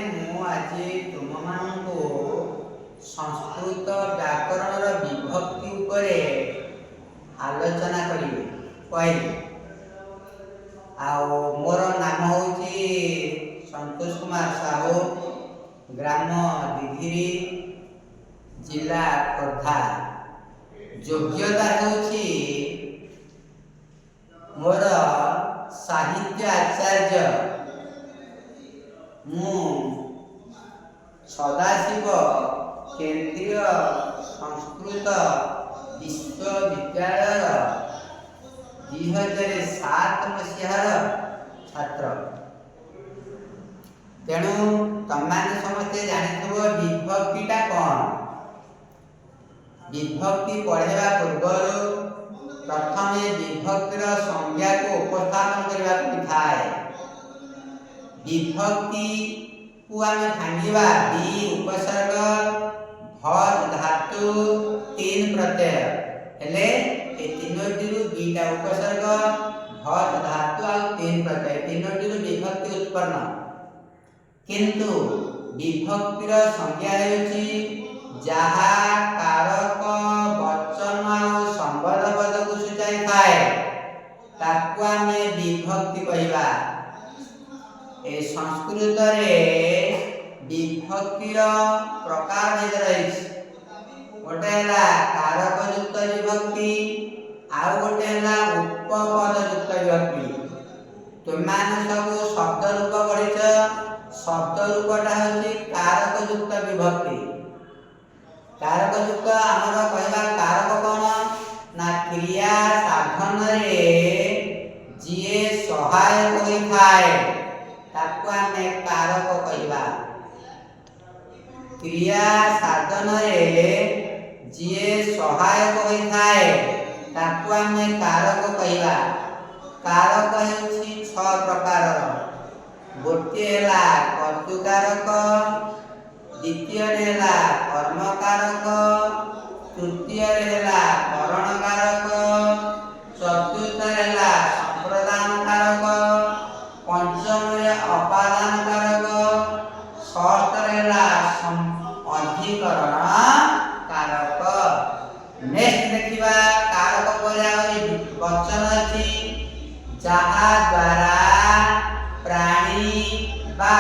ମୁଁ ଆଜି ତୁମମାନଙ୍କୁ ସଂସ୍କୃତ ବ୍ୟାକରଣର ବିଭକ୍ତି ଉପରେ ଆଲୋଚନା କହିବି। ଆଉ ମୋର ନାମ ହେଉଛି ସନ୍ତୋଷ କୁମାର ସାହୁ, ଗ୍ରାମ ଦିଘିରି, ଜିଲ୍ଲା ଖୋର୍ଦ୍ଧା। ଯୋଗ୍ୟତା ହେଉଛି ମୋର ସାହିତ୍ୟ ଆଚାର୍ଯ୍ୟ। ମୁଁ ସଦାଶିବ କେନ୍ଦ୍ରୀୟ ସଂସ୍କୃତ ବିଶ୍ୱବିଦ୍ୟାଳୟର 2007 ମସିହାର ଛାତ୍ର। ତେଣୁ ତମମାନେ ସମସ୍ତେ ଜାଣିଥିବ ବିଭକ୍ତିଟା କ'ଣ। ବିଭକ୍ତି ପଢ଼ିବା ପୂର୍ବରୁ ପ୍ରଥମେ ବିଭକ୍ତିର ସଂଜ୍ଞାକୁ ଉପସ୍ଥାପନ କରିବାକୁ ଥାଏ। ବିଭକ୍ତିକୁ ଆମେ ଭାଙ୍ଗିବା ବି ଉପସର୍ଗ, ଭ ଧାତୁ, 3 ପ୍ରତ୍ୟୟ ହେଲେ ଏ ତିନୋଟିରୁ ଦୁଇଟା ଉପସର୍ଗ, ଭ ଧାତୁ ଆଉ 3 ପ୍ରତ୍ୟୟ, ତିନୋଟିରୁ ବିଭକ୍ତି ଉତ୍ପନ୍ନ। କିନ୍ତୁ ବିଭକ୍ତିର ସଂଜ୍ଞା ହେଉଛି ଯାହା କାରକ, ବଚନ ଆଉ ସମ୍ବନ୍ଧ ପଦକୁ ସୂଚାଇଥାଏ ତାକୁ ଆମେ ବିଭକ୍ତି କହିବା। ଏ ସଂସ୍କୃତରେ ବିଭକ୍ତିର ପ୍ରକାର ଭେଦ ରହିଛି। ଗୋଟେ ହେଲା କାରକ ଯୁକ୍ତ ବିଭକ୍ତି, ଆଉ ଗୋଟେ ହେଲା ଉପପଦ ଯୁକ୍ତ ବିଭକ୍ତି। ତୁମମାନେ ସବୁ ଶବ୍ଦ ରୂପ ପଢ଼ିଛ। ଶବ୍ଦ ରୂପଟା ହେଉଛି କାରକ ଯୁକ୍ତ ବିଭକ୍ତି। କାରକ ଯୁକ୍ତ ଆମର କହିବା କାରକ କ'ଣ ନା କ୍ରିୟା ସାଧନରେ ଯିଏ ସହାୟକ ହୋଇଥାଏ ତାକୁ ଆମେ କାରକ କହିବା। କ୍ରିୟା ସାଧନରେ ଯିଏ ସହାୟକ ହୋଇଥାଏ ତାକୁ ଆମେ କାରକ କହିବା। କାରକ ହେଉଛି 6 ପ୍ରକାରର। ଗୋଟିଏ ହେଲା କର୍ତ୍ତୃକାରକ, ଦ୍ୱିତୀୟରେ ହେଲା କର୍ମକାରକ, ତୃତୀୟରେ ହେଲା କରଣକାରକ, ଚତୁର୍ଥରେ ହେଲା ସମ୍ପ୍ରଦାନ କାରକ, ପଞ୍ଚମରେ ଅପାଦାନ କାରକ, ଷଷ୍ଠରେ ହେଲା ଅଧିକରଣ କାରକ। ନେକ୍ସଟ ଦେଖିବା କାରକ ପରେ ଆହୁରି ବଚନ ଅଛି। ଯାହା ଦ୍ୱାରା ପ୍ରାଣୀ ବା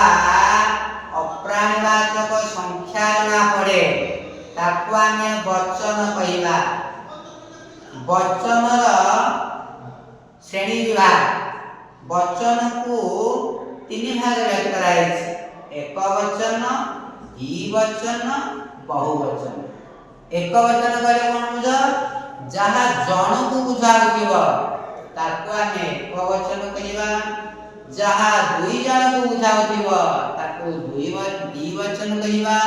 ଅପ୍ରାଣୀବାଚକ ସଂଖ୍ୟା ଜଣା ପଡ଼େ ତାକୁ ଆମେ ବଚନ କହିବା। ବଚନର ଶ୍ରେଣୀ ବିଭାଗ। ବଚନକୁ 3 ଭାଗରେ ବିଭକ୍ତ କରାଯାଇଛି: ଏକବଚନ, ଦ୍ୱିବଚନ, ବହୁବଚନ। ଏକବଚନ କହିଲେ କ'ଣ ବୁଝ? ଯାହା ଜଣକୁ ବୁଝାଉଥିବ ତାକୁ ଆମେ ଏକବଚନ କହିବା। ଯାହା 2 ଜଣକୁ ବୁଝାଉଥିବ ତାକୁ ଦ୍ୱିବଚନ କହିବା।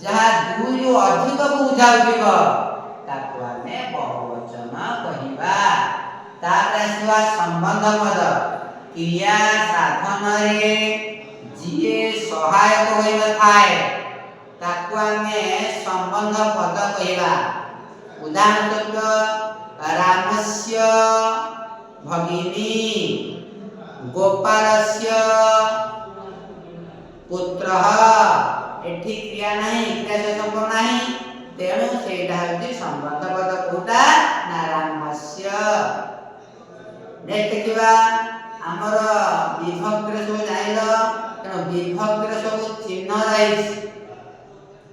ଯାହା 2ରୁ ଅଧିକକୁ ବୁଝାଉଥିବ ତାକୁ ଆମେ ବହୁବଚନ କହିବା। ତାପରେ ଆସିବା ସମ୍ବନ୍ଧ ପଦ। କ୍ରିୟା ସାଧନରେ ଯିଏ ସହାୟକ ହୋଇନଥାଏ ତାକୁ ଆମେ ସମ୍ବନ୍ଧ ପଦ କହିବା। ଉଦାହରଣ ସ୍ୱରୂପ ରାମସ୍ୟ ଭଗିନୀ, ଗୋପାଳସ୍ୟ ପୁତ୍ରଃ। ଏଠି କ୍ରିୟା ନାହିଁ, କ୍ରିୟା ସହିତ ସମ୍ପର୍କ ନାହିଁ, ତେଣୁ ସେଇଟା ହେଉଛି ସମ୍ବନ୍ଧ ପଦ। କୋଉଟା ନା ରାମସ୍ୟ। ନେକ୍ସଟ ଦେଖିବା ଆମର ବିଭକ୍ତିର ସବୁ ଜାଣିଲ। ତେଣୁ ବିଭକ୍ତିର ସବୁ ଚିହ୍ନ ରହିଛି।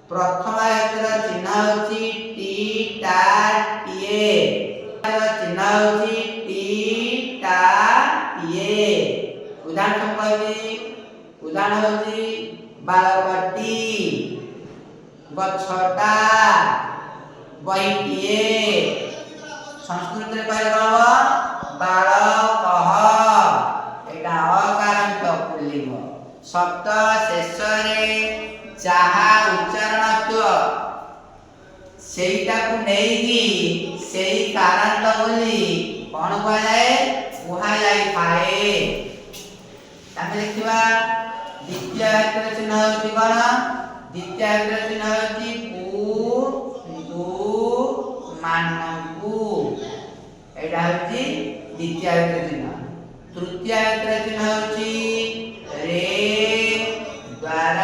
ପ୍ରଥମ ହେତୁର ଚିହ୍ନ ହେଉଛି ଟି, ଟା, ଟିଏ। ଚିହ୍ନ ହେଉଛି ଟି, ଟା, ଟିଏ। ଉଦାହରଣ କହିବି। ଉଦାହରଣ ହେଉଛି ବାଳକଟି, ଗଛଟା, ବହିଟିଏ। ସଂସ୍କୃତରେ କହିଲେ କ'ଣ ହବ? ବାଳକଃ। ଏଇଟା ଅକାରାନ୍ତ ପୁଲ୍ଲିଙ୍ଗ। ଶବ୍ଦ ଶେଷରେ ଯାହା ଉଚ୍ଚାରଣତ୍ଵ ସେଇଟାକୁ ନେଇକି ସେଇ କାରାନ୍ତ ବୋଲି କ'ଣ କୁହାଯାଇଥାଏ। ଆମେ ଦେଖିବା ଦ୍ୱିତୀୟ ହେତୁର ଚିହ୍ନ ହେଉଛି କ'ଣ? ଦ୍ୱିତୀୟ ହେତୁର ଚିହ୍ନ ହେଉଛି ପୁ, ତୁ, ମାନଙ୍କୁ। ଏଇଟା ହେଉଛି ଦ୍ୱିତୀୟ ହେତୁର ଚିହ୍ନ। ତୃତୀୟ ହେତୁର ଚିହ୍ନ ହେଉଛି ରେ, ଦ୍ୱାରା,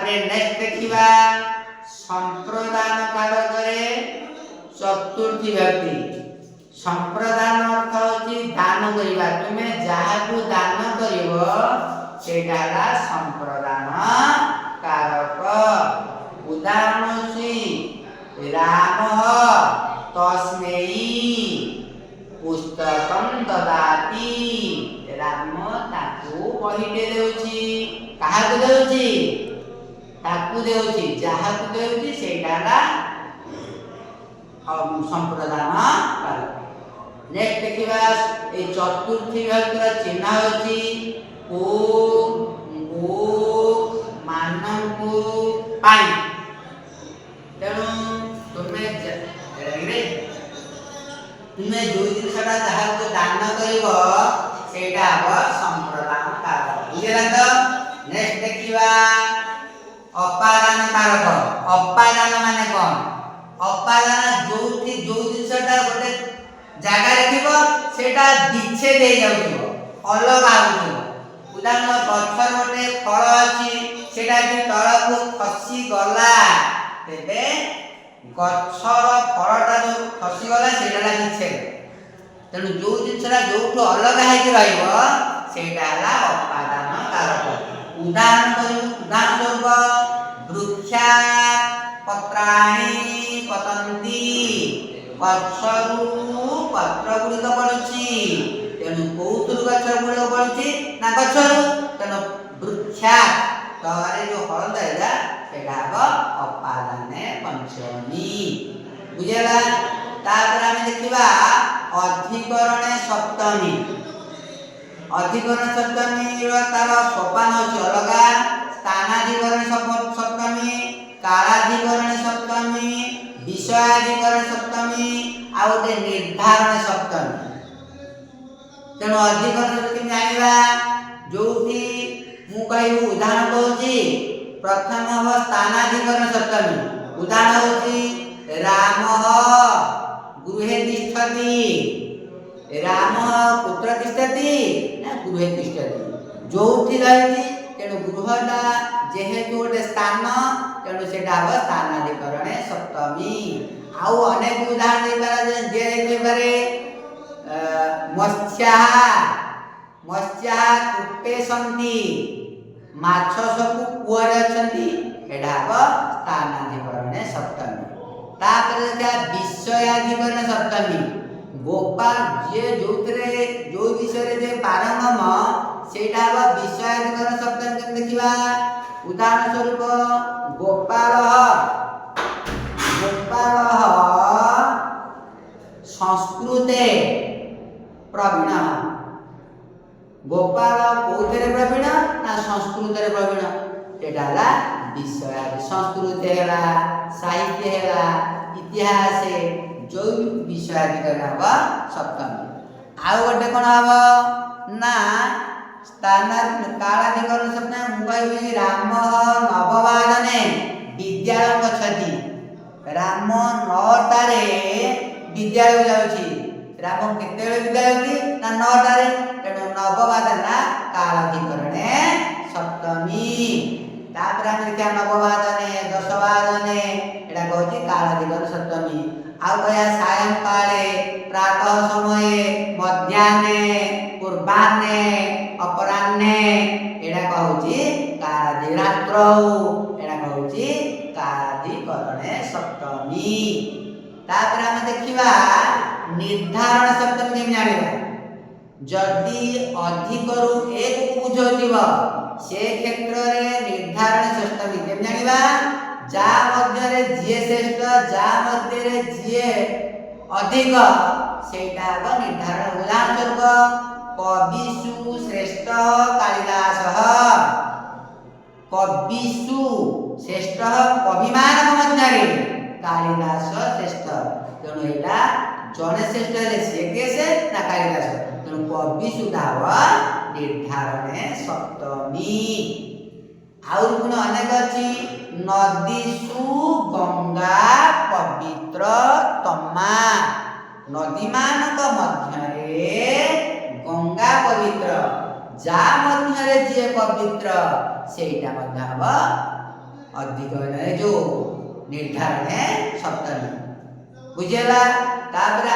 तापरे नेक्स्ट देखिबा संप्रदान कारकरे चतुर्थी व्यक्ति संप्रदान अर्थ होची दान करिबा तुमे जाहाकू दान करिवो सेटा ला संप्रदान कारक उदाहरण होची राम तस्मै पुस्तकं ददाति राम ताकू पढिते देउची काहाकू देउची ताकू देउची जाहाकू देउची सेटा ला संप्रदान कारक नेक्स्ट देखिबा ए चतुर्थी व्यक्तिर चिन्ह होची को गो मानकू पाई तेणु तुमे जो जिनसटा जहाँ को दान करिवो सेटा अब संप्रदान कारक बुझिला तो नेक्स्ट देखिबा अपादान कारक अपादान माने कोन अपादान जो जिनसटा गोटे जागा रखिबो सेटा दिछे दे जाउथिबो अलग आउथिबो उदाहरण गछर गोटे फल अछि सेटा जे तळकू खसी गला तेबे गछर फलटा जो खसी गला सेटा ला दिछे तेणु जो जिनसटा जोठो अलग हेकि रहइबो सेटा ला अपादान कारक उदाहरण स्वरूप वृक्षा पत्राणि पतन्ति गछरु पत्र गुड़िक पड़ुछि तेणु कोउतरु गछ गुड़िक पड़ुछि ना गछरु तेणु वृक्षा तरे जो हळद हैला सेटा अब अपादाने पंचमी बुझला तापर हम देखिबा अधिकरणे सप्तमी अधिकरण सप्तमी रो तार सोपान अछि अलगा स्थानाधिकरण सप्तमी कालाधिकरण सप्तमी विषयाधिकरण सप्तमी आ गोटे निर्धारण सप्तमी तेणु अधिकरण सप्तमी जानिबा जोठी मु कहू उदाहरण कहूची प्रथम हम स्थानाधिकरण सप्तमी उदाहरण होची राम गृहे तिष्ठति राम पुत्र तिष्ठति ना गृहे तिष्ठति जोठी रहती तेणु गृहटा जेहेतु गोटे स्थान तेणु सेटा अब स्थानाधिकरण सप्तमी आउ अनेक उदाहरण दे पारे मत्स्या कूटे सन्ति माछ सब कुआरे अछंती एडा अब स्थानाधिकरण सप्तमी तापर देखा विषयाधिकरण सप्तमी गोपाल जे जोतरे जो विषय जे पारंगम सेटा अब विषयाधिकरण सप्तमी देखिबा उदाहरण स्वरूप गोपाल संस्कृते प्रवीण गोपाल कोथरे प्रवीण ना संस्कृतरे प्रवीण एटाला विषय संस्कृत हैला साहित्य हैला इतिहास जो विषय अधिकरण हब सप्तमी आउ गोटे कोन हब ना स्थान कालाधिकरण सप्तमी मुगई राम नववादने विद्यालय गच्छति राम 9टारे विद्यालय जाउछि राम केतेबेले विद्यालय ना 9टारे तेणु नववादना कालाधिकरण सप्तमी तापर हम देखा नववादने दशवादने एटा कहछि कालाधिकरण सप्तमी आउ कया सायं काले प्रातः समये मध्याह्ने पूर्वाह्ने अपराह्ने एटा कहछि कालाधि रात्रौ एटा कहछि कालाधिकरण सप्तमी तापर हम देखिबा निर्धारण सप्तमी केम जानिबा जदि अधिकरु एक को बुझौतिबा से क्षेत्र रे निर्धारण सप्तमी केम जानिबा जा मध्य रे जे श्रेष्ठ जा मध्य रे जे अधिक सेटा अब निर्धारण उदाहरण स्वरूप कविषु श्रेष्ठ कालिदासः कविषु श्रेष्ठ कविमान मध्य रे कालिदास श्रेष्ठ तेणु एटा जने श्रेष्ठ रे से केसे ना कालिदास तेणु कविषु धाव निर्धारण सप्तमी आउर गुण अनेक अछि नदीसु गंगा पवित्र तमा नदी मानक मध्य रे गंगा पवित्र जा मध्य रे जे पवित्र सेटा मध्य हब अधिक जो निर्धारण शब्द बुझेला। तापर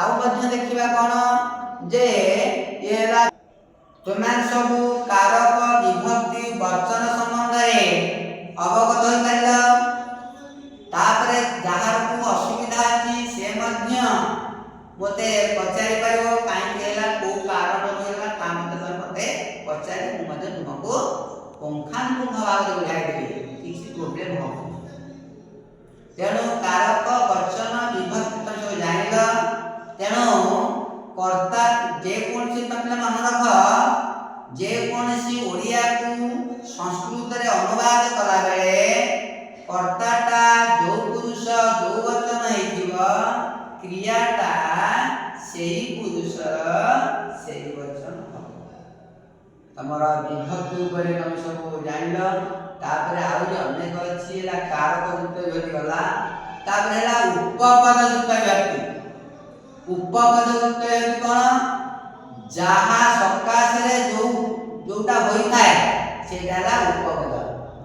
आउ मध्य देखिबा कोन जे एला तुमान सब कारक विभक्ति वचन संबंध अवगत होई पाइल। तापर जहार को असुविधा अछि से मध्य मोते पचारि पारिबो काई केला को कारण होइला ता मते पचारि मु मते तुमको पंखान को भाव बुझाइ देबे किछि प्रॉब्लम हो। तेणु कारक वचन विभक्ति तो सब जानिल। तेणु कर्ता जे कोनसी तमले मन रख जे कोनसी ओडिया को संस्कृत रे अनुवाद कला बेले कर्ताटा जो पुरुष जो वचन हेजिबो क्रियाटा सेही पुरुष सेही वचन हो। तमरा विभक्ति ऊपर हम सब जानिल। तापर आउरी अनेक अछि ला कारक युक्त विभक्ति गला। तापर हैला उपपद युक्त विभक्ति। उपपद युक्त विभक्ति कोन जहा सकाश रे जोटा होई थाए सेटाला उपपद।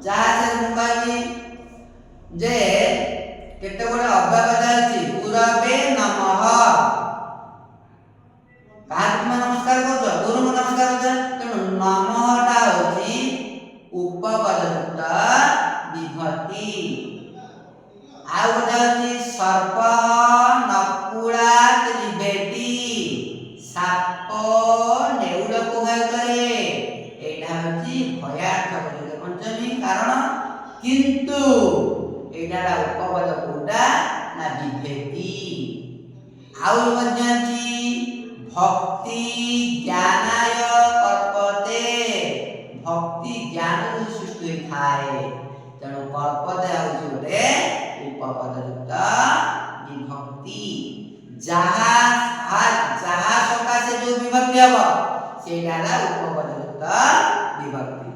जहा से मुकाबी जे केते गोटे अव्यपद अछि पूरबे नमः काहे नमस्कार करछ गुरु नमस्कार करछ। तेणु नमःटा होछि उपपदयुक्त विभक्ति। आ गोटे होछि सर्प नकुळात लिभेति साप नेउल को भय करे एटा होछि भयार्थ बोले पंचमी कारण किंतु एटाला उपपद कोटा ना विभेति। आउ मध्य अछि भक्ति ज्ञानाय कल्पते भक्ति ज्ञान सृष्टि थाए। तेणु कल्पते होछि गोटे उपपदयुक्त विभक्ति। जहा सकाशे जो विभक्ति हबो सेटाला उपपदयुक्त विभक्ति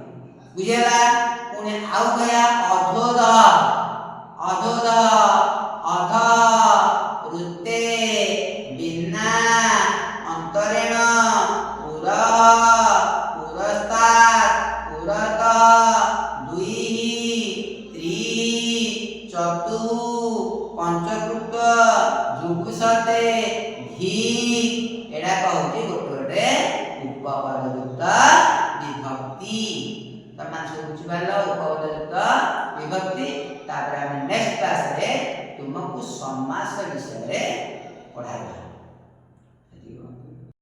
बुझेला। पुणे आउ गया अधोद अधोद अध रुते बिना अंतरेण पुर पुरस्तात् पुरत दुई त्रि चतु पंचकृत जुगुसते धी एडा कहउची गोटे उपपदयुक्त विभक्ति। तमान सब बुझि पालो उपपदयुक्त विभक्ति। तापर हम नेक्स्ट क्लास रे तुमको समास विषय रे पढ़ाइबा।